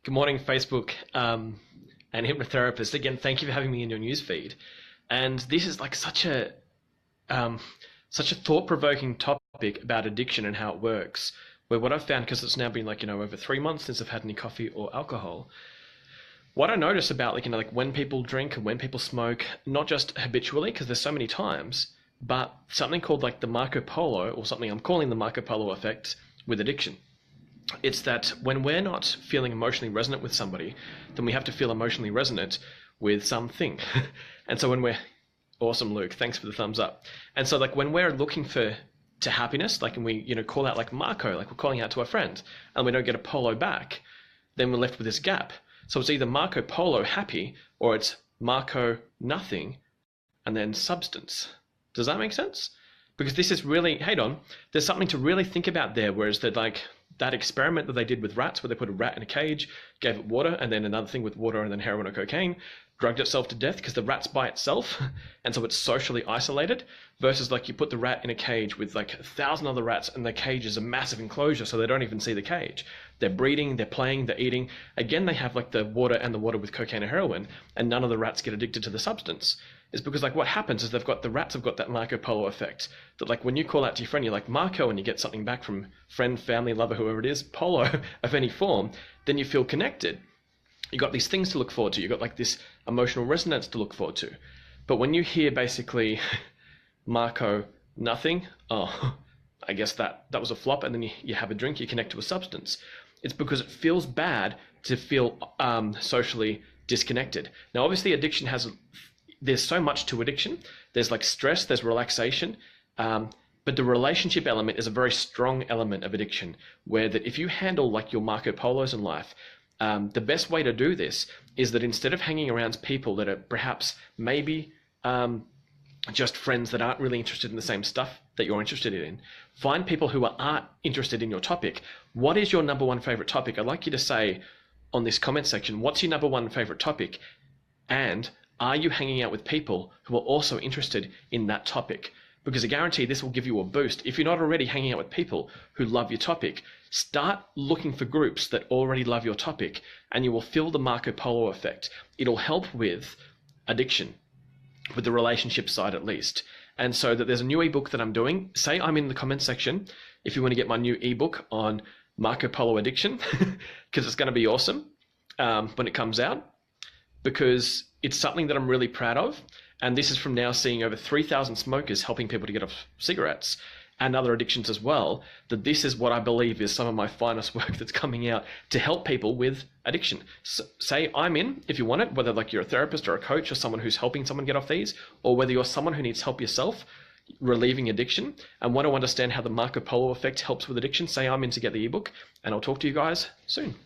Good morning, Facebook and hypnotherapist. Again, thank you for having me in your newsfeed. And this is like um, such a thought-provoking topic about addiction and how it works. Where what I've found, because it's now been over 3 months since I've had any coffee or alcohol, what I notice about like when people drink and when people smoke, not just habitually, because there's so many times, but something called like the Marco Polo, or something I'm calling the Marco Polo effect with addiction. It's that when we're not feeling emotionally resonant with somebody, then we have to feel emotionally resonant with something. And so when we're awesome, Luke, thanks for the thumbs up. And so like when we're looking for to happiness, like and we call out like Marco, like we're calling out to a friend, and we don't get a Polo back, then we're left with this gap. So it's either Marco Polo happy or it's Marco nothing and then substance. Does that make sense? Because this is really, hold on, there's something to really think about there, whereas that experiment that they did with rats, where they put a rat in a cage, gave it water, and then another thing with water, and then heroin or cocaine, drugged itself to death because the rat's by itself, and so it's socially isolated, versus like you put the rat in a cage with like 1,000 other rats, and the cage is a massive enclosure, so they don't even see the cage. They're breeding, they're playing, they're eating. Again, they have like the water and the water with cocaine or heroin, and none of the rats get addicted to the substance. Is because like what happens is the rats have got that Marco Polo effect, that like when you call out to your friend, you're like Marco, and you get something back from friend, family, lover, whoever it is, Polo of any form, then you feel connected. You got these things to look forward to. You got like this emotional resonance to look forward to. But when you hear basically Marco nothing, oh, I guess that was a flop, and then you have a drink, you connect to a substance. It's because it feels bad to feel socially disconnected. Now, obviously, there's so much to addiction. There's like stress, there's relaxation, but the relationship element is a very strong element of addiction, where that if you handle like your Marco Polos in life, the best way to do this is that instead of hanging around people that are perhaps maybe just friends that aren't really interested in the same stuff that you're interested in, find people who are interested in your topic. What is your number one favorite topic? I'd like you to say on this comment section, what's your number one favorite topic? And are you hanging out with people who are also interested in that topic? Because I guarantee this will give you a boost. If you're not already hanging out with people who love your topic, start looking for groups that already love your topic, and you will feel the Marco Polo effect. It'll help with addiction, with the relationship side at least. And so that there's a new ebook that I'm doing. Say I'm in the comment section if you want to get my new ebook on Marco Polo addiction, because it's going to be awesome when it comes out, because it's something that I'm really proud of. And this is from now seeing over 3,000 smokers helping people to get off cigarettes and other addictions as well, that this is what I believe is some of my finest work that's coming out to help people with addiction. So, say I'm in, if you want it, whether like you're a therapist or a coach or someone who's helping someone get off these, or whether you're someone who needs help yourself relieving addiction and want to understand how the Marco Polo effect helps with addiction, say I'm in to get the ebook, and I'll talk to you guys soon.